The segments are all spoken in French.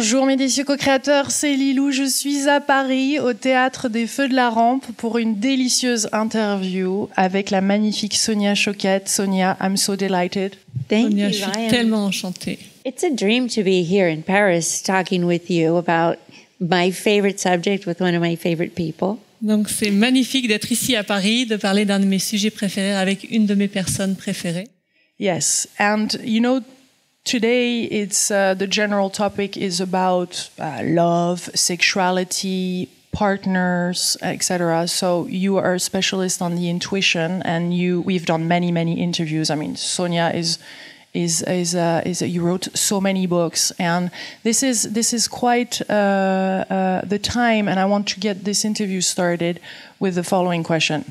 Bonjour mes décieux co-créateurs, c'est Lilou, je suis à Paris au Théâtre des Feux de la Rampe pour une délicieuse interview avec la magnifique Sonia Choquette. Sonia, I'm so delighted. Thank Sonia, you, je suis Ryan. tellement enchantée. It's a dream to be here in Paris talking with you about my favorite subject with one of my favorite people. Donc c'est magnifique d'être ici à Paris, de parler d'un de mes sujets préférés avec une de mes personnes préférées. Yes, and you know, today it's the general topic is about love, sexuality, partners, etc. So you are a specialist on the intuition, and we've done many interviews. I mean, Sonia is you wrote so many books, and this is quite the time, and I want to get this interview started with the following question.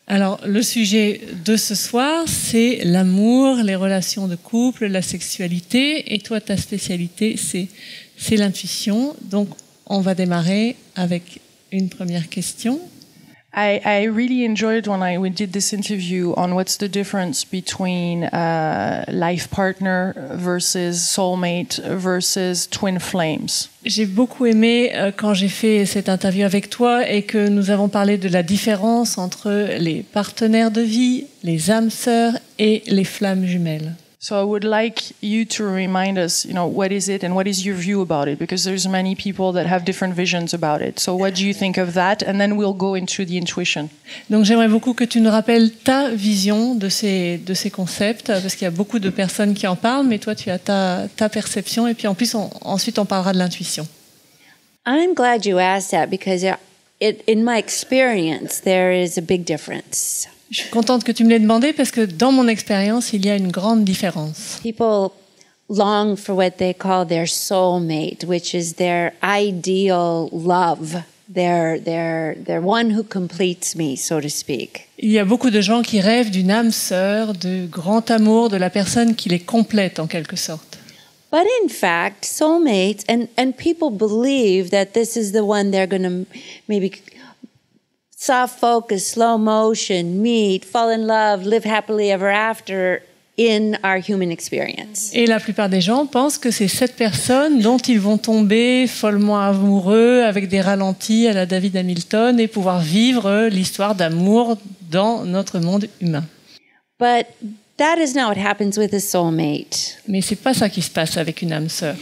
Alors, le sujet de ce soir, c'est l'amour, les relations de couple, la sexualité. Et toi, ta spécialité, c'est l'intuition. Donc, on va démarrer avec une première question. I really enjoyed when we did this interview on what's the difference between life partner versus soulmate versus twin flames. J'ai beaucoup aimé quand j'ai fait cette interview avec toi et que nous avons parlé de la différence entre les partenaires de vie, les âmes sœurs et les flammes jumelles. So I would like you to remind us, you know, what is it and what is your view about it? Because there's many people that have different visions about it. So what do you think of that? And then we'll go into the intuition. Donc j'aimerais beaucoup que tu nous rappelles ta vision de ces concepts, parce qu'il y a beaucoup de personnes qui en parlent, mais toi tu as ta perception, et puis en plus ensuite on parlera de l'intuition. I'm glad you asked that because in my experience, there is a big difference. Je suis contente que tu me l'aies demandé parce que dans mon expérience, il y a une grande différence. People long for what they call their soulmate, which is their ideal love, their one who completes me, so to speak. Il y a beaucoup de gens qui rêvent d'une âme sœur, de grand amour, de la personne qui les complète en quelque sorte. But in fact, soulmates, and people believe that this is the one they're going to maybe soft focus, slow motion, meet, fall in love, live happily ever after in our human experience. Et la plupart des gens pensent que c'est cette personne dont ils vont tomber follement amoureux avec des ralentis à la David Hamilton et pouvoir vivre l'histoire d'amour dans notre monde humain. But that is not what happens with a soulmate. Mais c'est pas ça qui se passe avec une âme sœur.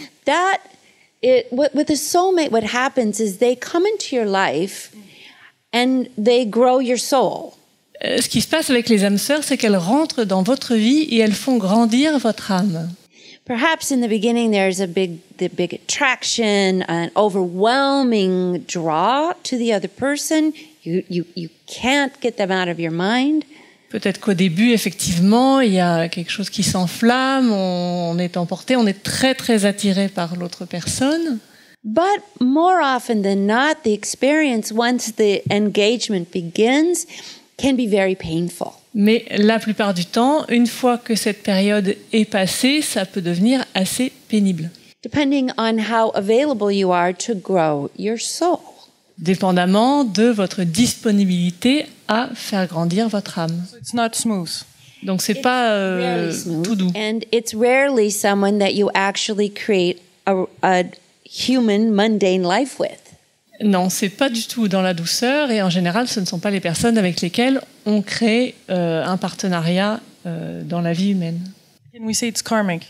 With a soulmate, what happens is they come into your life and they grow your soul. Ce qui se passe avec les âmes sœurs, c'est qu'elles rentrent dans votre vie et elles font grandir votre âme. Perhaps in the beginning there's the big attraction, an overwhelming draw to the other person. You can't get them out of your mind. Peut-être qu'au début, effectivement, il y a quelque chose qui s'enflamme, on est emporté, on est très attiré par l'autre personne. But more often than not, the experience, once the engagement begins, can be very painful. Mais la plupart du temps, une fois que cette période est passée, ça peut devenir assez pénible. Depending on how available you are to grow your soul. Dépendamment de votre disponibilité à faire grandir votre âme. So it's not smooth. Donc c'est pas tout doux. And it's rarely someone that you actually create a human, mundane life with. Non, c'est pas du tout dans la douceur et en général, ce ne sont pas les personnes avec lesquelles on crée un partenariat dans la vie humaine. Can we say it's karmic?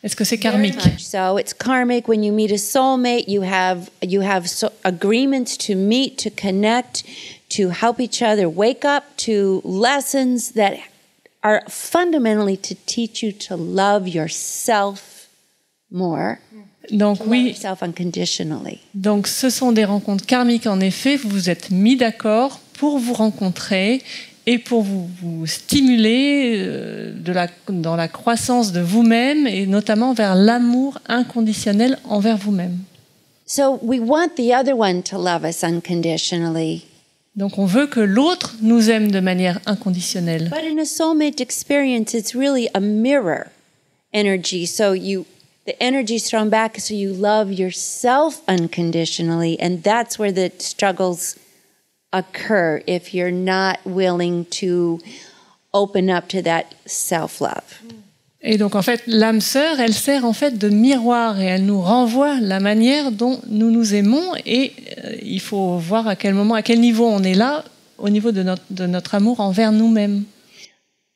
Est-ce que c'est karmique? So it's karmic. When you meet a soulmate, you have agreements to meet, to connect, to help each other wake up to lessons that are fundamentally to teach you to love yourself more. Donc oui. Yourself unconditionally. Donc ce sont des rencontres karmiques en effet. Vous vous êtes mis d'accord pour vous rencontrer et pour vous stimuler dans la croissance de vous-même et notamment vers l'amour inconditionnel envers vous-même. So we want the other one to love us unconditionally. Donc on veut que l'autre nous aime de manière inconditionnelle. But in a soulmate experience, it's really a mirror energy. So the energy is thrown back, so you love yourself unconditionally, and that's where the struggles occur if you're not willing to open up to that self-love. Et donc en fait, l'âme sœur, elle sert en fait de miroir et elle nous renvoie la manière dont nous nous aimons et il faut voir à quel moment, à quel niveau on est là au niveau de notre amour envers nous-mêmes.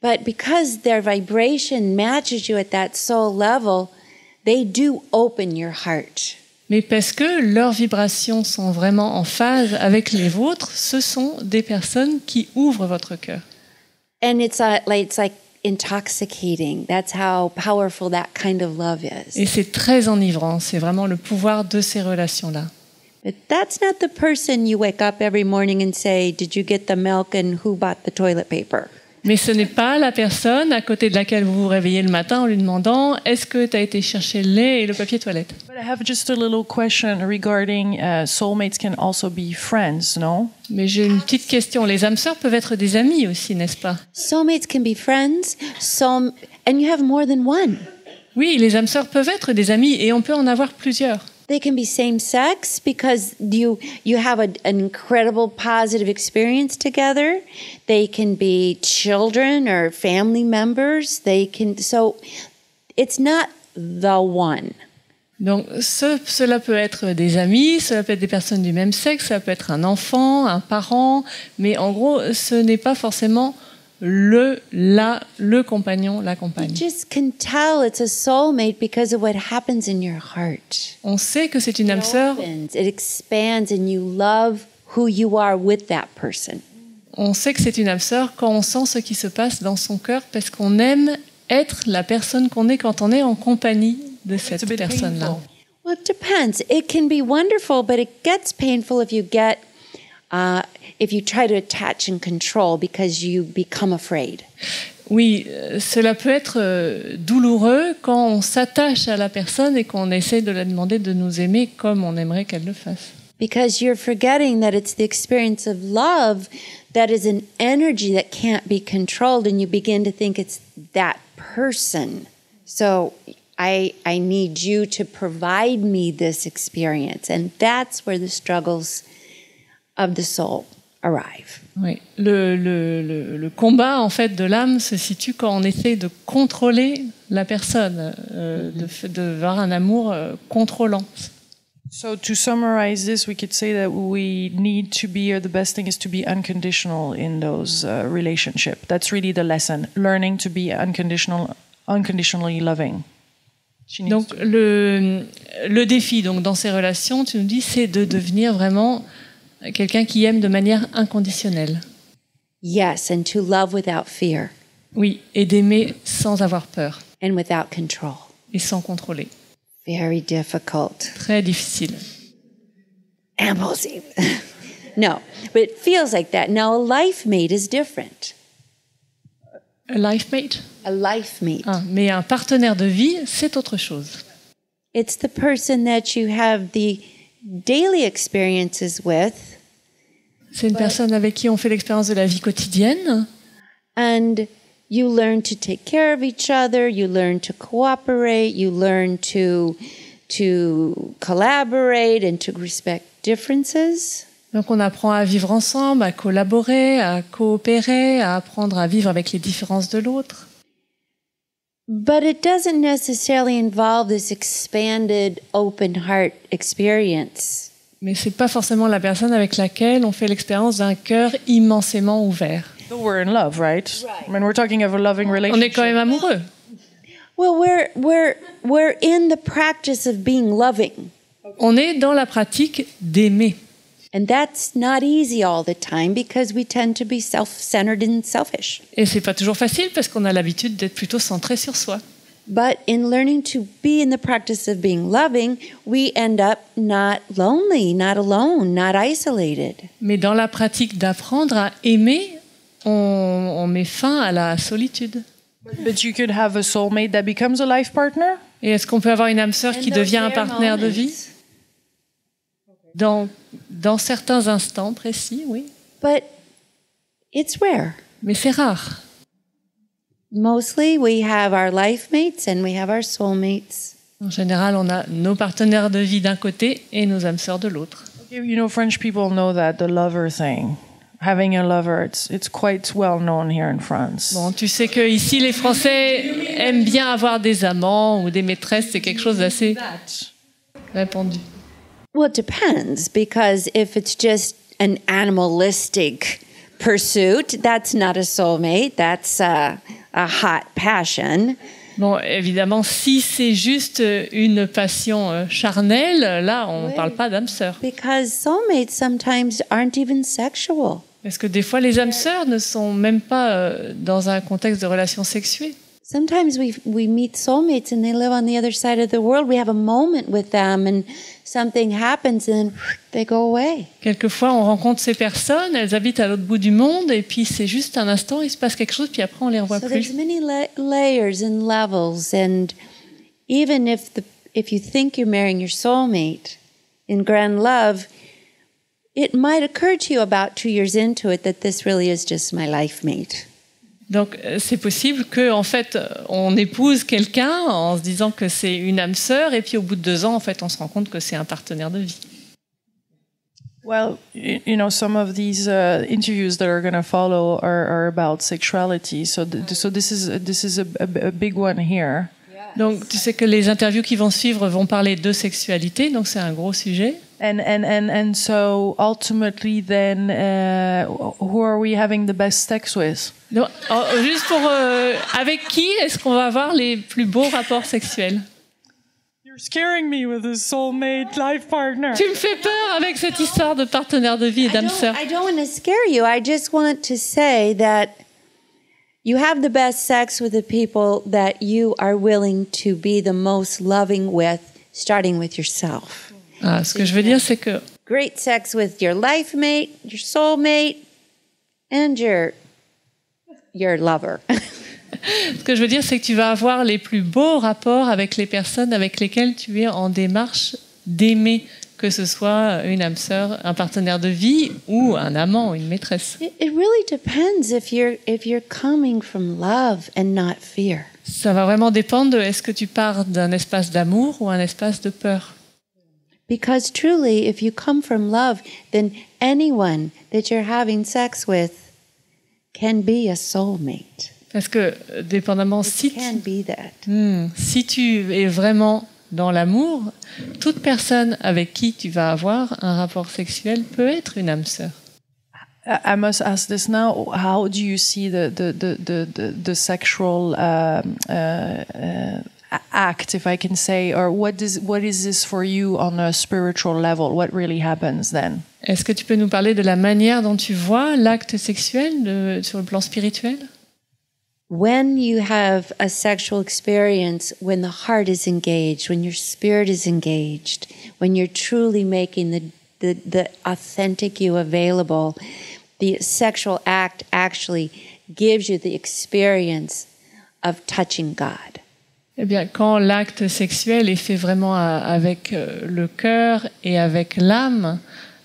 But because their vibration matches you at that soul level, they do open your heart. Mais parce que leurs vibrations sont vraiment en phase avec les vôtres, ce sont des personnes qui ouvrent votre cœur. And it's like intoxicating. That's how powerful that kind of love is. Et c'est très enivrant, c'est vraiment le pouvoir de ces relations-là. But that's not the person you wake up every morning and say, "Did you get the milk and who bought the toilet paper?" Mais ce n'est pas la personne à côté de laquelle vous vous réveillez le matin en lui demandant « Est-ce que tu as été chercher le lait et le papier toilette ?» But I have just a little question regarding soulmates can also be friends, no? Mais j'ai une petite question. Les âmes sœurs peuvent être des amis aussi, n'est-ce pas? Soulmates can be friends, and you have more than one. Oui, les âmes sœurs peuvent être des amis et on peut en avoir plusieurs. They can be same sex because you have an incredible positive experience together. They can be children or family members. So it's not the one. Donc cela peut être des amis, cela peut être des personnes du même sexe, ça peut être un enfant, un parent, mais en gros, ce n'est pas forcément le compagnon, la compagne. You just can tell it's a soulmate because of what happens in your heart. On sait que c'est une âme sœur. It expands and you love who you are with that person. On sait que c'est une âme sœur quand on sent ce qui se passe dans son cœur parce qu'on aime être la personne qu'on est quand on est en compagnie de cette personne-là. Well, it depends. It can be wonderful, but it gets painful if you try to attach and control because you become afraid. Oui, cela peut être douloureux quand on s'attache à la personne et qu'on essaie de la demander de nous aimer comme on aimerait qu'elle le fasse. Because you're forgetting that it's the experience of love that is an energy that can't be controlled, and you begin to think it's that person. So I need you to provide me this experience, and that's where the struggles of the soul arrive. Oui, le combat en fait de l'âme se situe quand on essaie de contrôler la personne, de voir un amour contrôlant. So to summarize this, we could say that we need to be, or the best thing is to be unconditional in those relationships. That's really the lesson, learning to be unconditionally loving. Donc le défi donc dans ces relations, tu nous dis, c'est de devenir vraiment quelqu'un qui aime de manière inconditionnelle. Yes, and to love without fear. Oui, et d'aimer sans avoir peur. And without control. Et sans contrôler. Very difficult. Très difficile. Impossible. No, but it feels like that. Now, a life mate is different. A life mate? A life mate. Ah, mais un partenaire de vie, c'est autre chose. It's the person that you have the daily experiences with. C'est une personne avec qui on fait l'expérience de la vie quotidienne. And you learn to take care of each other, you learn to cooperate, you learn to collaborate and to respect differences. Donc on apprend à vivre ensemble, à collaborer, à coopérer, à apprendre à vivre avec les différences de l'autre. But it doesn't necessarily involve this expanded open heart experience. Mais c'est pas forcément la personne avec laquelle on fait l'expérience d'un cœur immensément ouvert. So we're in love, right? I mean, we're talking of a loving relationship. On est quand même amoureux. Well, we're in the practice of being loving. On est dans la pratique d'aimer. And that's not easy all the time because we tend to be self-centered and selfish. Et c'est pas toujours facile parce qu'on a l'habitude d'être plutôt centré sur soi. But in learning to be in the practice of being loving, we end up not lonely, not alone, not isolated. Mais dans la pratique d'apprendre à aimer, on met fin à la solitude. But you could have a soulmate that becomes a life partner? Et est-ce qu'on peut avoir une âme sœur qui devient un partenaire de vie? Dans certains instants précis, oui. But it's rare. Mais c'est rare. Mostly we have our life mates and we have our soulmates. En général, on a nos partenaires de vie d'un côté et nos âmes sœurs de l'autre. You know, French people know that, the lover thing. having a lover. It's quite well known here in France. Bon, tu sais que ici les Français aiment bien avoir des amants ou des maîtresses, c'est quelque chose d'assez répandu. Well, it depends, because if it's just an animalistic pursuit, that's not a soulmate, that's a hot passion. Bon, évidemment, si c'est juste une passion charnelle, là, on ne parle pas d'âme sœur. Because soulmates sometimes aren't even sexual. Parce que des fois, les âmes sœurs ne sont même pas dans un contexte de relation sexuée. Sometimes we meet soulmates and they live on the other side of the world. We have a moment with them and something happens and they go away. Quelquefois, on rencontre ces personnes, elles habitent à l'autre bout du monde, et puis c'est juste un instant, il se passe quelque chose, puis après on les revoit So plus. there's many layers and levels, and even if you think you're marrying your soulmate in grand love, it might occur to you about 2 years into it that this really is just my life mate. Donc, c'est possible que, en fait, on épouse quelqu'un en se disant que c'est une âme sœur, et puis au bout de 2 ans, en fait, on se rend compte que c'est un partenaire de vie. Well, you know, some of these interviews that are going to follow are about sexuality. So this is a big one here. Donc, tu sais que les interviews qui vont suivre vont parler de sexualité, donc c'est un gros sujet. And so ultimately, then, who are we having the best sex with? Donc, juste pour avec qui est-ce qu'on va avoir les plus beaux rapports sexuels? You're scaring me with a soulmate life partner. Tu me fais peur avec cette histoire de partenaire de vie et d'âme sœur. I don't want to scare you. I just want to say that you have the best sex with the people that you are willing to be the most loving with, starting with yourself. Ah, ce que je veux dire, c'est que Great sex with your life mate, your soulmate, and your lover. ce que je veux dire, c'est que tu vas avoir les plus beaux rapports avec les personnes avec lesquelles tu es en démarche d'aimer, que ce soit une âme sœur, un partenaire de vie ou un amant, une maîtresse. It really depends if you're coming from love and not fear. Ça va vraiment dépendre de est-ce que tu pars d'un espace d'amour ou un espace de peur. Because truly, if you come from love, then anyone that you're having sex with can be a soulmate. Parce que, dépendamment, Can be that. si tu es vraiment dans l'amour, toute personne avec qui tu vas avoir un rapport sexuel peut être une âme sœur. I must ask this now. How do you see the sexual act, if I can say, or what is this for you on a spiritual level? What really happens then? Est-ce que tu peux nous parler de la manière dont tu vois l'acte sexuel sur le plan spirituel? When you have a sexual experience, when the heart is engaged, when your spirit is engaged, when you're truly making the authentic you available, the sexual act actually gives you the experience of touching God. Eh bien, quand l'acte sexuel est fait vraiment avec le cœur et avec l'âme,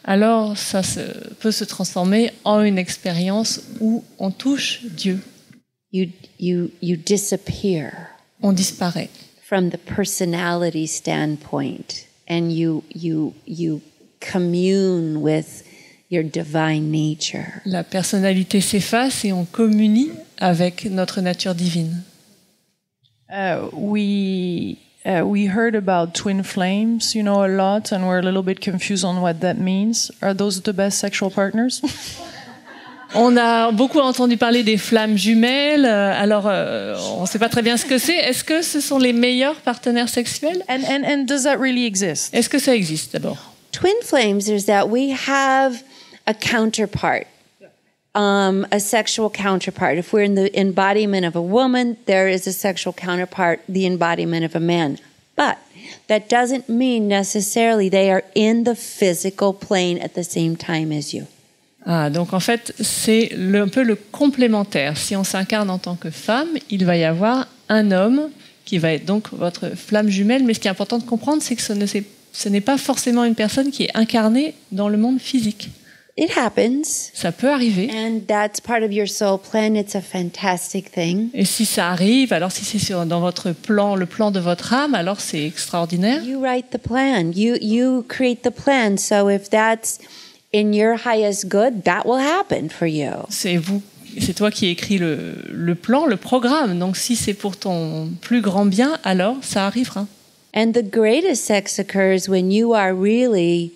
alors ça peut se transformer en une expérience où on touche Dieu. You disappear On disparaît. from the personality standpoint, and you commune with your divine nature. La personnalité s'efface et on communie avec notre nature divine. We heard about twin flames, you know, a lot, and we're a little bit confused on what that means. Are those the best sexual partners? On a beaucoup entendu parler des flammes jumelles, alors on ne sait pas très bien ce que c'est. Est-ce que ce sont les meilleurs partenaires sexuels? And does that really exist? Est-ce que ça existe d'abord? Twin flames is that we have a counterpart, a sexual counterpart. If we're in the embodiment of a woman, there is a sexual counterpart, the embodiment of a man. But that doesn't mean necessarily they are in the physical plane at the same time as you. Ah, donc en fait, c'est un peu le complémentaire. Si on s'incarne en tant que femme, il va y avoir un homme qui va être donc votre flamme jumelle. Mais ce qui est important de comprendre, c'est que ce n'est pas forcément une personne qui est incarnée dans le monde physique. It happens. Ça peut arriver. And that's part of your soul plan. It's a fantastic thing. Et si ça arrive, alors si c'est dans votre plan, le plan de votre âme, alors c'est extraordinaire. You write the plan. You create the plan. So if that's in your highest good, that will happen for you. C'est toi qui écris le plan, le programme. Donc si c'est pour ton plus grand bien, alors ça arrivera. And the greatest sex occurs when you are really,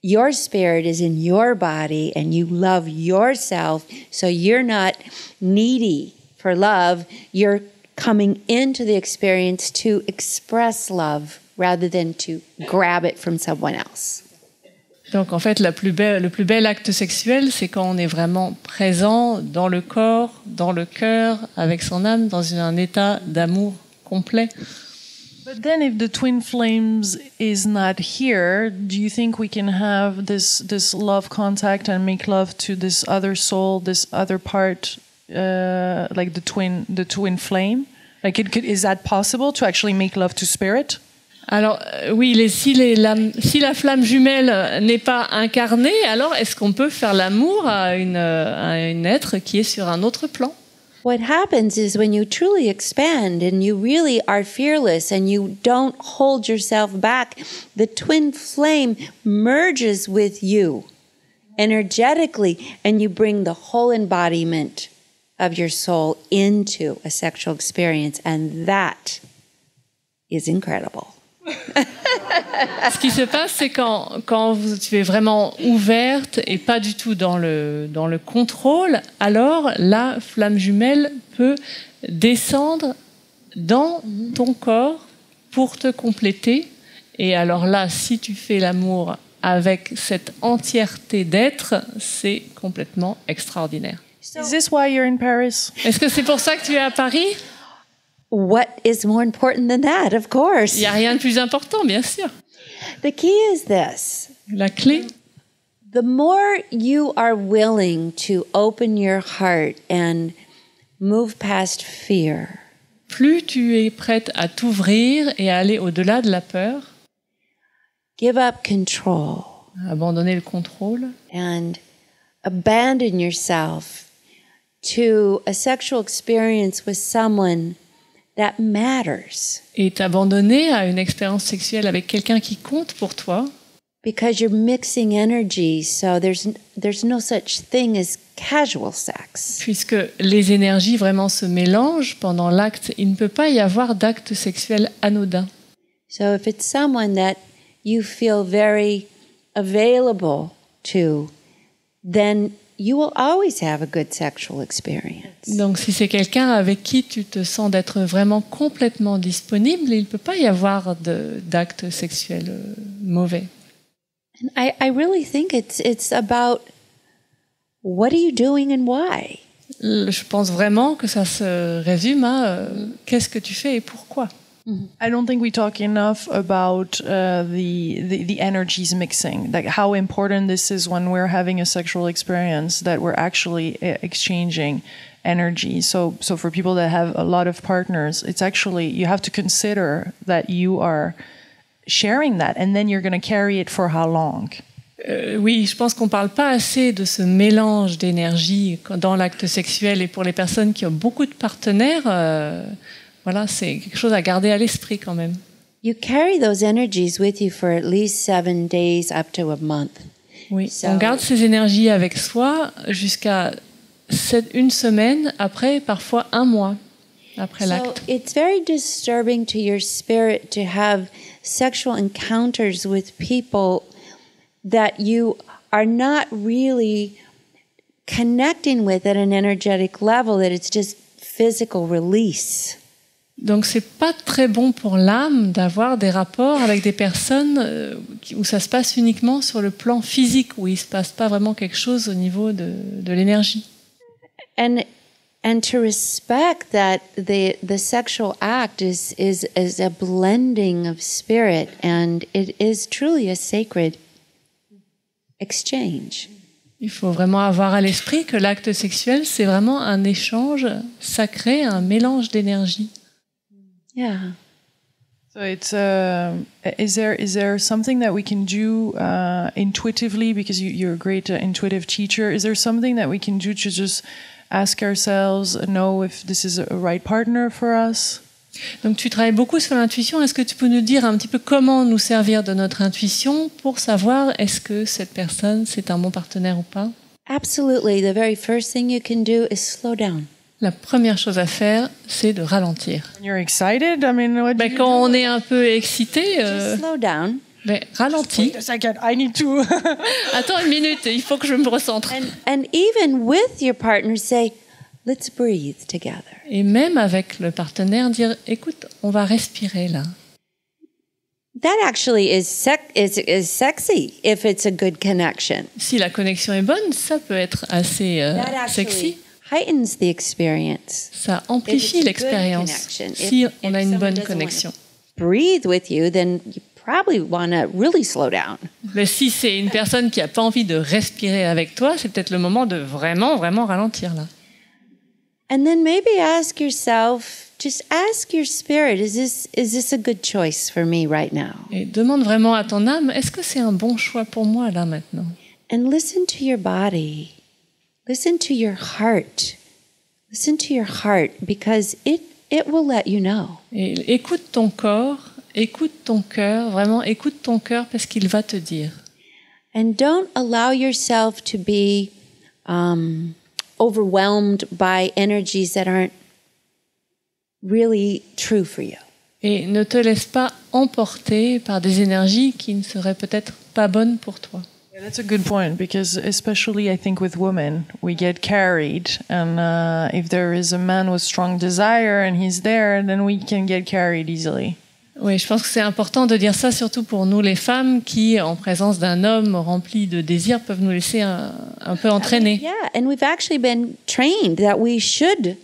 your spirit is in your body and you love yourself. So you're not needy for love. You're coming into the experience to express love rather than to grab it from someone else. Donc en fait, le plus bel acte sexuel, c'est quand on est vraiment présent dans le corps, dans le cœur, avec son âme, dans un état d'amour complet. But then if the twin flames is not here, do you think we can have this love contact and make love to this other soul, this other part, like the twin flame? Like is that possible to actually make love to spirit? Alors oui, si la flamme jumelle n'est pas incarnée, alors est-ce qu'on peut faire l'amour à un être qui est sur un autre plan? What happens is when you truly expand and you really are fearless and you don't hold yourself back, the twin flame merges with you energetically and you bring the whole embodiment of your soul into a sexual experience, and that is incredible. Ce qui se passe, c'est quand tu es vraiment ouverte et pas du tout dans le contrôle, alors la flamme jumelle peut descendre dans ton corps pour te compléter. Et alors là, si tu fais l'amour avec cette entièreté d'être, c'est complètement extraordinaire. Is this why you're in Paris? Est-ce que c'est pour ça que tu es à Paris? What is more important than that, of course? Il n'y a rien de plus important, bien sûr. The key is this. La clé, The more you are willing to open your heart and move past fear, plus tu es prête à t'ouvrir et à aller au-delà de la peur, give up control, abandonner le contrôle, and abandon yourself to a sexual experience with someone that matters, et t'abandonner à une expérience sexuelle avec quelqu'un qui compte pour toi, because you're mixing energies, so there's no such thing as casual sex. puisque les énergies vraiment se mélangent pendant l'acte. Il ne peut pas y avoir d'acte sexuel anodin. So if it's someone that you feel very available to, then you will always have a good sexual experience. Donc si c'est quelqu'un avec qui tu te sens d'être vraiment complètement disponible, il ne peut pas y avoir d'acte sexuel mauvais. And I really think it's about what are you doing and why? Je pense vraiment que ça se résume à qu'est-ce que tu fais et pourquoi. I don't think we talk enough about the energies mixing, like how important this is when we're having a sexual experience, that we're actually exchanging energy. So for people that have a lot of partners, it's actually, you have to consider that you are sharing that, and then you're going to carry it for how long? Oui, je pense qu'on ne parle pas assez de ce mélange d'énergie dans l'acte sexuel, et pour les personnes qui ont beaucoup de partenaires, voilà, c'est quelque chose à garder à l'esprit quand même. You carry those energies with you for at least 7 days up to a month. Oui, on garde ces énergies avec soi jusqu'à une semaine, après parfois un mois après l'acte. So it's very disturbing to your spirit to have sexual encounters with people that you are not really connecting with at an energetic level, that it's just physical release. Donc c'est pas très bon pour l'âme d'avoir des rapports avec des personnes où ça se passe uniquement sur le plan physique, où il se passe pas vraiment quelque chose au niveau de l'énergie. And to respect that the sexual act is a blending of spirit, and it is truly a sacred exchange. Il faut vraiment avoir à l'esprit que l'acte sexuel, c'est vraiment un échange sacré, un mélange d'énergie. Yeah. So it's is there something that we can do intuitively, because you're a great intuitive teacher? Is there something that we can do to just ask ourselves, know if this is a right partner for us? Donc tu travailles beaucoup sur l'intuition. Est-ce que tu peux nous dire un petit peu comment nous servir de notre intuition pour savoir est-ce que cette personne, c'est un bon partenaire ou pas? Absolutely. The very first thing you can do is slow down. La première chose à faire, c'est de ralentir. When you're excited, I mean, what do you Quand do? on est un peu excité, Just slow down. ralentis. Wait a second, I need to. Attends une minute, il faut que je me recentre. And even with your partner, say, let's breathe together. Et même avec le partenaire, dire, écoute, on va respirer là. That actually is sexy if it's a good connection. Si la connexion est bonne, ça peut être assez That sexy. actually heightens the experience. Ça If amplifie it's a good l'expérience connection. si If on a une someone bonne doesn't wanna connexion. breathe with you, then you probably want to really slow down. Mais si c'est une personne qui n'a pas envie de respirer avec toi, c'est peut-être le moment de vraiment, vraiment ralentir là. And then maybe ask yourself, just ask your spirit, is this a good choice for me right now? Et demande vraiment à ton âme, est-ce que c'est un bon choix pour moi là maintenant? And listen to your body. Listen to your heart. Listen to your heart because it will let you know. Et écoute ton corps, écoute ton cœur, vraiment écoute ton cœur parce qu'il va te dire. And don't allow yourself to be overwhelmed by energies that aren't really true for you. Et ne te laisse pas emporter par des énergies qui ne seraient peut-être pas bonnes pour toi. Yeah, that's a good point because especially I think with women, we get carried, and if there is a man with strong desire and he's there, then we can get carried easily. Oui, je pense que c'est important de dire ça, surtout pour nous les femmes qui, en présence d'un homme rempli de désirs, peuvent nous laisser un peu entraîner. Yeah, and we've actually been trained that we should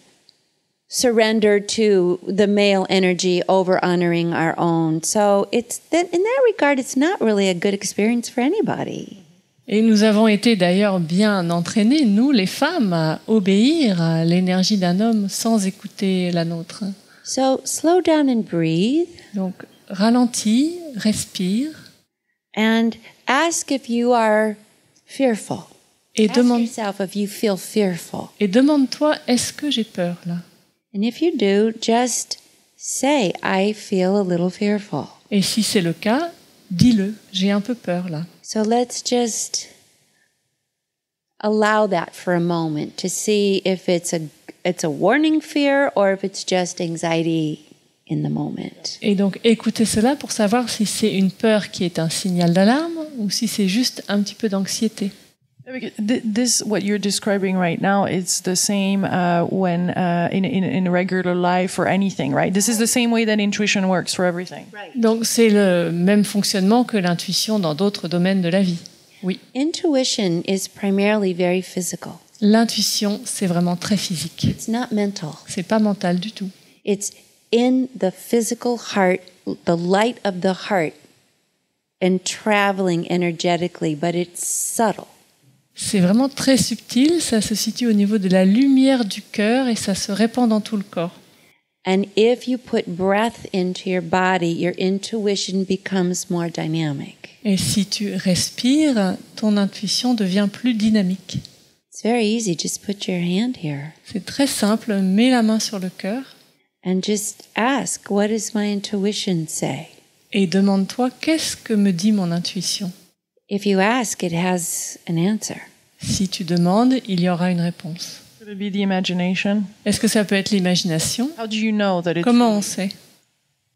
surrender to the male energy over honoring our own. So it's that in that regard, it's not really a good experience for anybody. Et nous avons été d'ailleurs bien entraînées, nous les femmes, à obéir à l'énergie d'un homme sans écouter la nôtre. So slow down and breathe. Donc ralentis, respire And ask if you are fearful. et Ask demande. yourself if you feel fearful. Et demande-toi, est-ce que j'ai peur là? And if you do, just say, I feel a little fearful. Et si c'est le cas, dis-le, j'ai un peu peur là. So let's just allow that for a moment to see if it's a warning fear or if it's just anxiety in the moment. Et donc écoutez cela pour savoir si c'est une peur qui est un signal d'alarme ou si c'est juste un petit peu d'anxiété. This what you're describing right now, it's the same when in regular life or anything, right? This is the same way that intuition works for everything. Donc c'est le même fonctionnement que l'intuition dans d'autres domaines de la vie. Oui. Intuition is primarily very physical. L'intuition, c'est vraiment très physique. It's not mental. C'est pas mental du tout. It's in the physical heart, the light of the heart, and traveling energetically, but it's subtle. C'est vraiment très subtil, ça se situe au niveau de la lumière du cœur et ça se répand dans tout le corps. And if you put breath into your body, your intuition becomes more dynamic. Et si tu respires, ton intuition devient plus dynamique. It's very easy. Just put your hand here C'est très simple, mets la main sur le cœur and just ask, what does my intuition say? et demande-toi qu'est-ce que me dit mon intuition. If you ask, it has an answer. Si tu demandes, il y aura une réponse. Could it be the imagination? Est-ce que ça peut être l'imagination? How do you know that it's Comment on sait?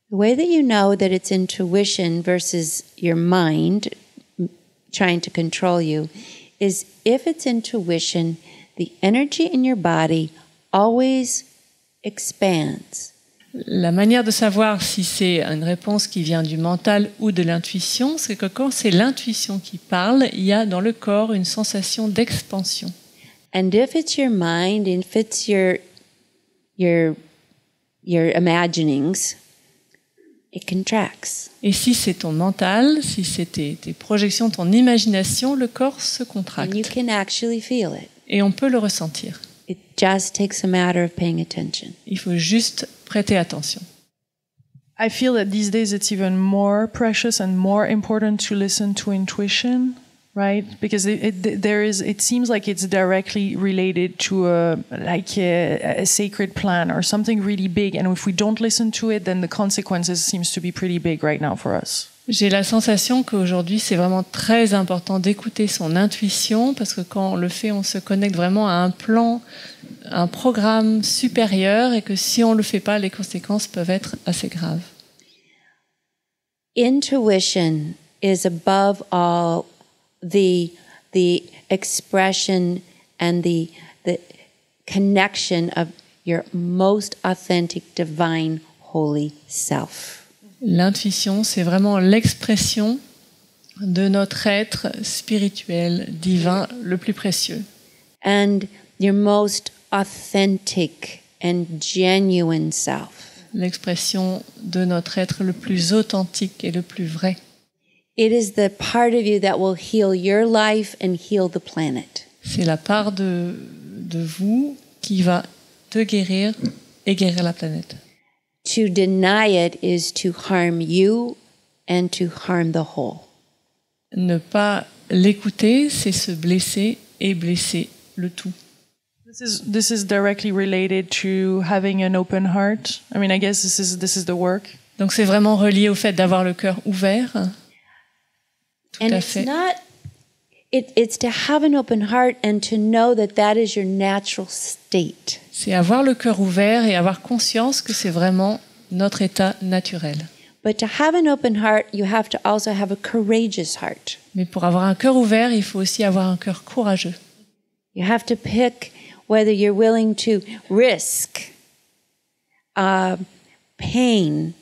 The way that you know that it's intuition versus your mind trying to control you is if it's intuition, the energy in your body always expands. La manière de savoir si c'est une réponse qui vient du mental ou de l'intuition, c'est que quand c'est l'intuition qui parle, il y a dans le corps une sensation d'expansion. And if it's your mind, if it's your imaginings, it contracts. Et si c'est ton mental, si c'est tes projections, ton imagination, le corps se And you contracte. can actually feel it. Et on peut le ressentir. It just takes a matter of paying attention. Il faut juste prêter attention. I feel that these days it's even more precious and more important to listen to intuition right? Because it seems like it's directly related to a sacred plan or something really big. And if we don't listen to it, then the consequences seems to be pretty big right now for us. J'ai la sensation qu'aujourd'hui, c'est vraiment très important d'écouter son intuition, parce que quand on le fait, on se connecte vraiment à un plan, un programme supérieur, et que si on ne le fait pas, les conséquences peuvent être assez graves. Intuition is above all the expression and the connection of your most authentic, divine, holy self. L'intuition, c'est vraiment l'expression de notre être spirituel, divin, le plus précieux. And your most authentic and genuine self. L'expression de notre être le plus authentique et le plus vrai. It is the part of you that will heal your life and heal the planet. C'est la part de vous qui va te guérir et guérir la planète. To deny it is to harm you and to harm the whole. Ne pas l'écouter, c'est se blesser et blesser le tout. This is directly related to having an open heart. I mean, I guess this is the work. Donc c'est vraiment relié au fait d'avoir le cœur ouvert. Tout And à it's fait. it's to have an open heart and to know that that is your natural state. C'est avoir le cœur ouvert et avoir conscience que c'est vraiment notre état naturel. But to have an open heart, you have to also have a courageous heart. Mais pour avoir un cœur ouvert, il faut aussi avoir un cœur courageux. You have to pick whether you're willing to risk pain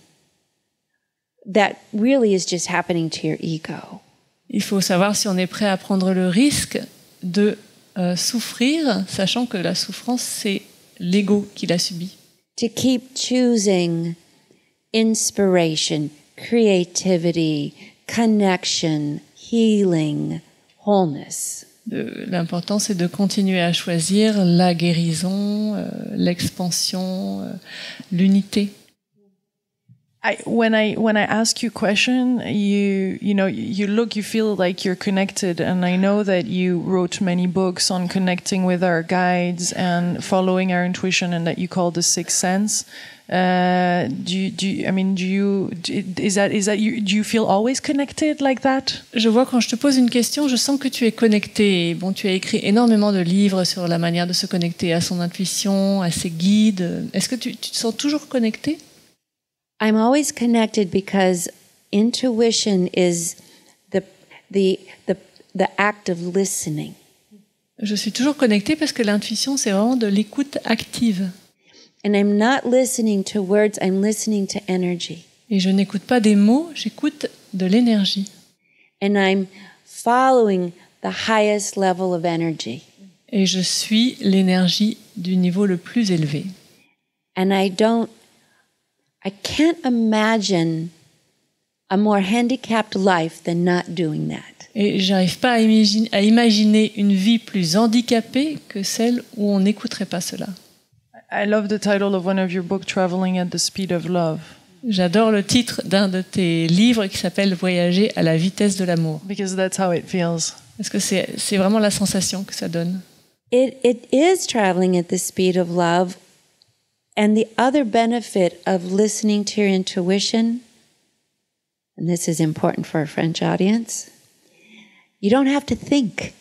that really is just happening to your ego. Il faut savoir si on est prêt à prendre le risque de souffrir, sachant que la souffrance, c'est l'ego qui l'a subie. To keep choosing inspiration, creativity, connection, healing, wholeness. L'important, c'est de continuer à choisir la guérison, l'expansion, l'unité. When I ask you a question, you feel like you're connected, and I know that you wrote many books on connecting with our guides and following our intuition, and that you call the sixth sense. Do you feel always connected like that? Je vois quand je te pose une question, je sens que tu es connecté. Bon, tu as écrit énormément de livres sur la manière de se connecter à son intuition, à ses guides. Est-ce que tu te sens toujours connecté? I'm always connected because intuition is the act of listening. Je suis toujours connectée parce que l'intuition, c'est vraiment de l'écoute active. And I'm not listening to words, I'm listening to energy. Et je n'écoute pas des mots, j'écoute de l'énergie. And I'm following the highest level of energy. Et je suis l'énergie du niveau le plus élevé. And I can't imagine a more handicapped life than not doing that. Et j'arrive pas à imaginer une vie plus handicapée que celle où on n'écouterait pas cela. I love the title of one of your books, Traveling at the Speed of Love. J'adore le titre d'un de tes livres qui s'appelle Voyager à la vitesse de l'amour. Because that's how it feels. Parce que c'est vraiment la sensation que ça donne. It is traveling at the speed of love. And the other benefit of listening to your intuition, and this is important for a French audience, you don't have to think.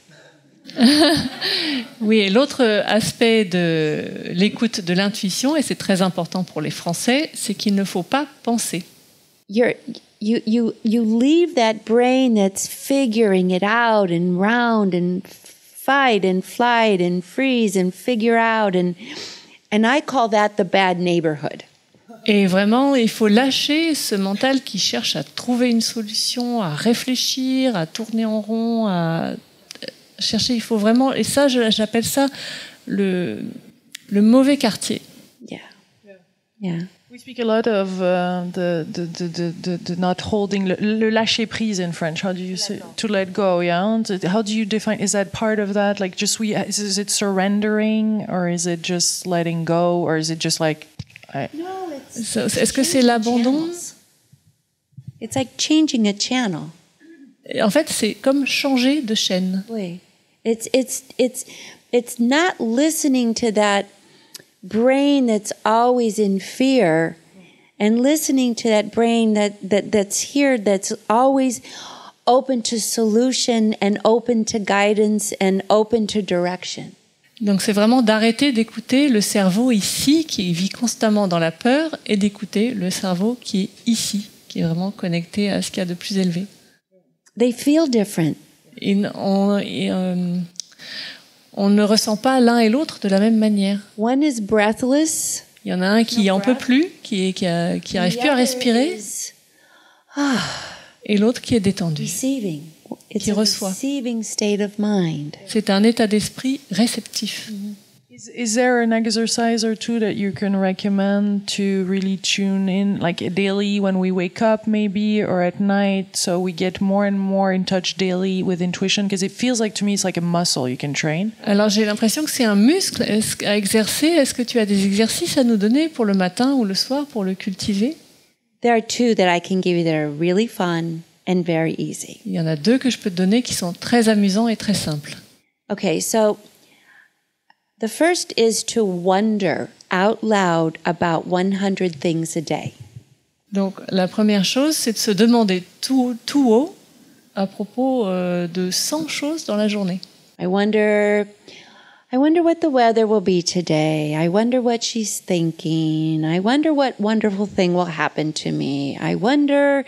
Oui, et l'autre aspect de l'écoute de l'intuition, et c'est très important pour les Français, c'est qu'il ne faut pas penser. You leave that brain that's figuring it out and round and fight and flight and freeze and figure out and I call that the bad neighborhood. Et vraiment, il faut lâcher ce mental qui cherche à trouver une solution, à réfléchir, à tourner en rond, à chercher. Il faut vraiment, et ça, j'appelle ça le mauvais quartier. Yeah. We speak a lot of the not holding, le lâcher prise in French. How do you say to let go? Yeah. How do you define? Is that part of that? Like, is it surrendering, or is it just letting go, or is it just like? No, Est-ce que c'est l'abandon? It's like changing a channel. Et en fait, c'est comme changer de chaîne. Oui. It's not listening to that brain that's always in fear and listening to that brain that's here, that's always open to solution and open to guidance and open to direction. Donc c'est vraiment d'arrêter d'écouter le cerveau ici qui vit constamment dans la peur et d'écouter le cerveau qui est ici, qui est vraiment connecté à ce qu'il y a de plus élevé. They feel different. On ne ressent pas l'un et l'autre de la même manière. One is breathless. Il y en a un qui en peut plus, qui arrive plus à respirer, et l'autre qui est détendu, Receiving. It's qui a reçoit. receiving state of mind. C'est un état d'esprit réceptif. Is there an exercise or two that you can recommend to really tune in, like daily when we wake up maybe, or at night, so we get more and more in touch daily with intuition? Because it feels like to me it's like a muscle you can train. Alors j'ai l'impression que c'est un muscle à exercer. Est-ce que tu as des exercices à nous donner pour le matin ou le soir pour le cultiver? There are two that I can give you that are really fun and very easy. Il y en a 2 que je peux te donner qui sont très amusants et très simples. Okay, so the first is to wonder out loud about 100 things a day. Donc la première chose, c'est de se demander tout haut à propos de 100 choses dans la journée. I wonder what the weather will be today. I wonder what she's thinking. I wonder what wonderful thing will happen to me. I wonder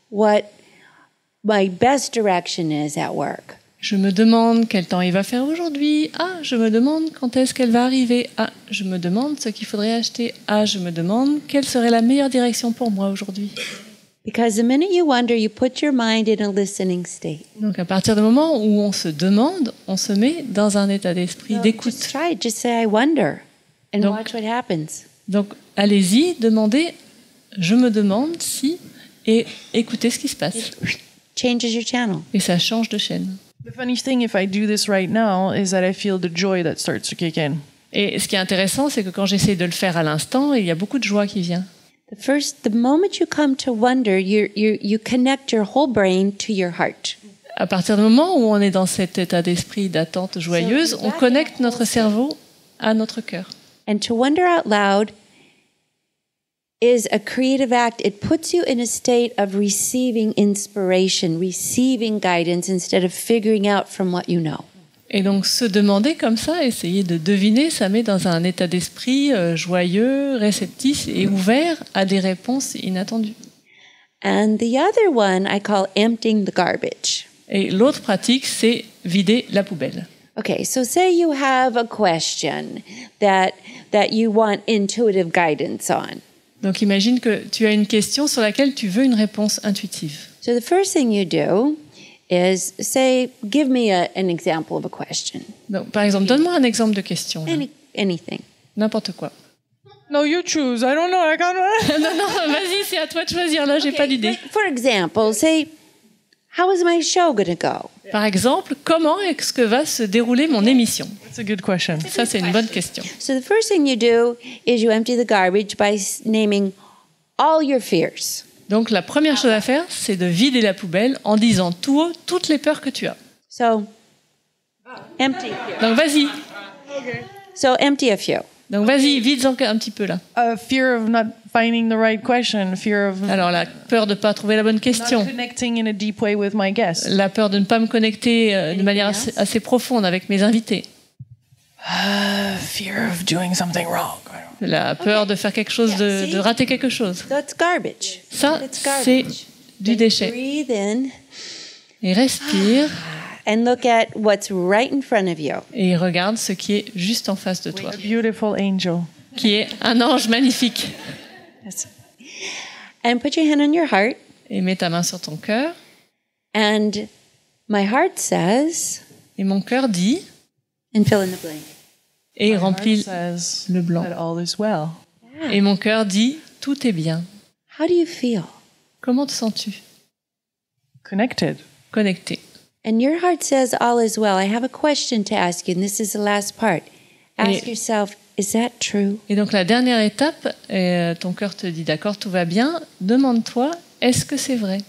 what my best direction is at work. Je me demande quel temps il va faire aujourd'hui. Ah, je me demande quand est-ce qu'elle va arriver. Ah, je me demande ce qu'il faudrait acheter. Ah, je me demande quelle serait la meilleure direction pour moi aujourd'hui. Because the minute you wonder, you put your mind in a listening state. Donc à partir du moment où on se demande, on se met dans un état d'esprit So d'écoute. just try it. Just say, I wonder, and Donc- watch what happens. Donc allez-y, demandez, je me demande si, et écoutez ce qui se passe. Changes your channel. Et ça change de chaîne. The funny thing, if I do this right now, is that I feel the joy that starts to kick in. Et ce qui est intéressant, c'est que quand j'essaie de le faire à l'instant, il y a beaucoup de joie qui vient. The moment you come to wonder, you connect your whole brain to your heart. À partir du moment où on est dans cet état d'esprit d'attente joyeuse, on connecte notre cerveau à notre cœur. And to wonder out loud is a creative act. It puts you in a state of receiving inspiration, receiving guidance instead of figuring out from what you know. Et donc se demander comme ça, essayer de deviner, ça met dans un état d'esprit joyeux, réceptif et ouvert à des réponses inattendues. And the other one I call emptying the garbage. Et l'autre pratique, c'est vider la poubelle. Okay, so say you have a question that you want intuitive guidance on. Donc imagine que tu as une question sur laquelle tu veux une réponse intuitive. So the first thing you do is say, give me an example of a question. Donc, par exemple, donne-moi un exemple de question. là. Anything. N'importe quoi. No, you choose. I don't know. I can't. Non, non, vas-y, c'est à toi de choisir. Là, j'ai pas d'idée. For example, say, how is my show going to go? Par exemple, comment est-ce que va se dérouler mon émission? That's a good question. Ça, c'est une bonne question. So the first thing you do is you empty the garbage by naming all your fears. Donc, la première chose à faire, c'est de vider la poubelle en disant tout haut toutes les peurs que tu as. So empty. Donc, vas-y. So empty a few. Donc, vas-y, vide-en un petit peu là. Fear of not finding the right question. Fear of Alors, la peur de ne pas trouver la bonne not question. connecting in a deep way with my guests. La peur de ne pas me connecter de manière assez profonde avec mes invités. Fear of doing something wrong. La peur de faire quelque chose, de rater quelque chose. So it's garbage. Ça, It's c'est garbage. du déchet. Breathe in Et respire and look at what's right in front of you. et regarde ce qui est juste en face de toi, A beautiful angel. qui est un ange magnifique. And put your hand on your heart. Et mets ta main sur ton cœur. And my heart says, Et mon cœur dit, and fill in the blank. et Heart remplit says le blanc. that all is well. Et mon cœur dit, tout est bien. How do you feel? Comment te sens-tu? Connected. Connecté. And your heart says all is well. I have a question to ask you, and this is the last part. Ask Et- yourself, is that true? Et donc la dernière étape, ton cœur te dit, d'accord, tout va bien. Demande-toi, est-ce que c'est vrai?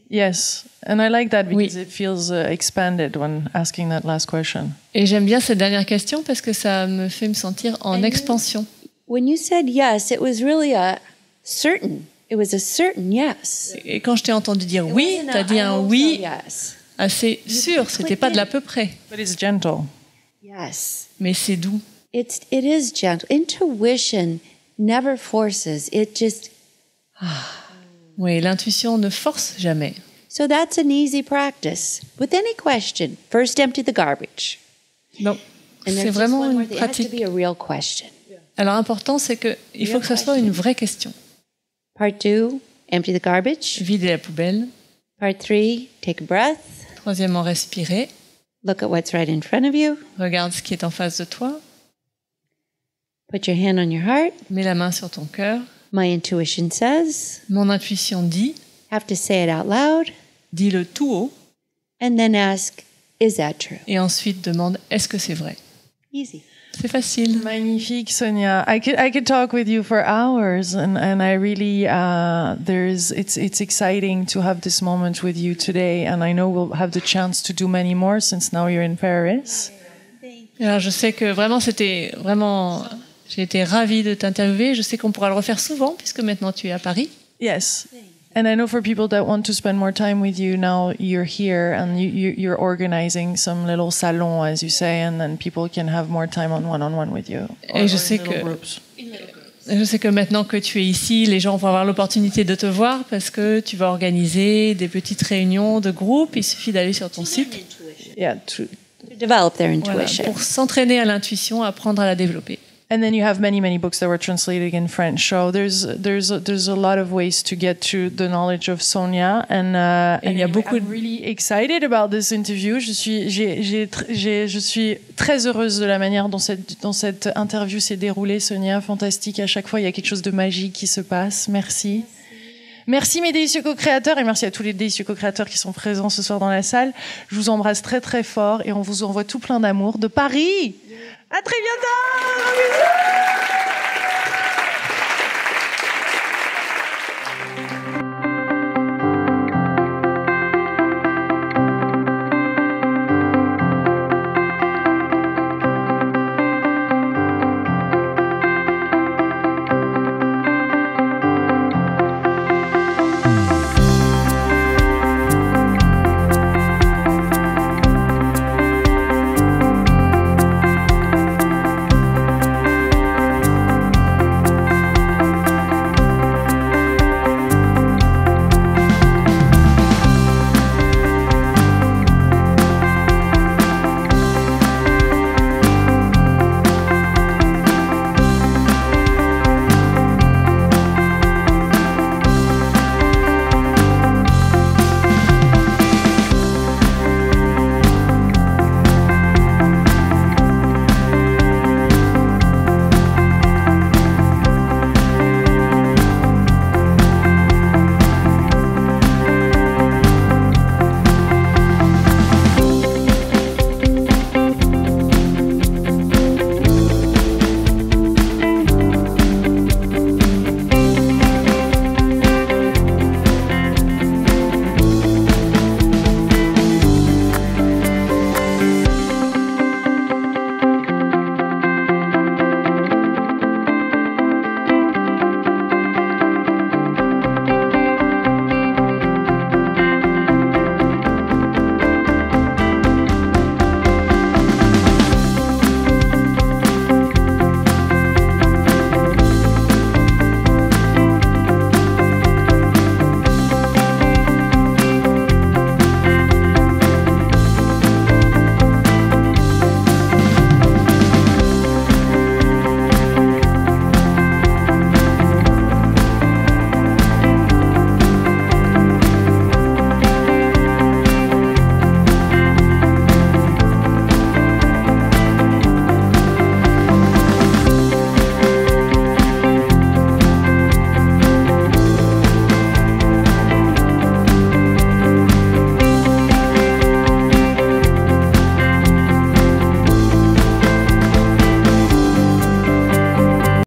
Yes, and I like that because Oui. it feels expanded when asking that last question. Et j'aime bien cette dernière question parce que ça me fait me sentir en expansion. When you said yes, it was really a certain. It was a certain yes. Et quand je t'ai entendu dire It oui, wasn't tu as dit I un hope so oui yes. assez sûr, c'était pas de l'à peu près, But it's gentle. Yes. mais c'est doux. It is gentle. Intuition never forces. It just Oui, l'intuition ne force jamais. so that's an easy practice. With any question, first empty the garbage. Donc, And c'est there's just vraiment one more une thing. It has to pratique. be a real question. Alors, important, c'est que il faut que ça soit une vraie question. Part 2, empty the garbage. Vider la poubelle. Part 3, take a breath. Troisièmement, respirer. Look at what's right in front of you. Regarde ce qui est en face de toi. Put your hand on your heart. Mets la main sur ton cœur. My intuition says, Mon intuition dit, have to say it out loud, dis-le tout haut, and then ask, is that true? et ensuite demande, est-ce que c'est vrai? Easy. C'est facile. Magnifique, Sonia. I could talk with you for hours, and I really it's exciting to have this moment with you today, and I know we'll have the chance to do many more since now you're in Paris. Alors, je sais que vraiment, j'ai été ravie de t'interviewer. Je sais qu'on pourra le refaire souvent puisque maintenant tu es à Paris. Yes. And I know for people that want to spend more time with you, now you're here and you're organizing some little salon, as you say, and then people can have more time on one-on-one with you. Et je sais que maintenant que tu es ici, les gens vont avoir l'opportunité de te voir parce que tu vas organiser des petites réunions de groupe. Il suffit d'aller sur ton site. Yeah, To develop their Voilà, intuition. pour s'entraîner à l'intuition, apprendre à la développer. and then you have many books that were translated in French. So there's a lot of ways to get to the knowledge of Sonia, and il y a beaucoup de- I'm really excited about this interview. Je suis très heureuse de la manière dont cette interview s'est déroulée, Sonia. Fantastique. À chaque fois, il y a quelque chose de magique qui se passe. Merci. Merci mes délicieux co-créateurs et merci à tous les délicieux co-créateurs qui sont présents ce soir dans la salle. Je vous embrasse très très fort et on vous envoie tout plein d'amour de Paris. À très bientôt. Bisous.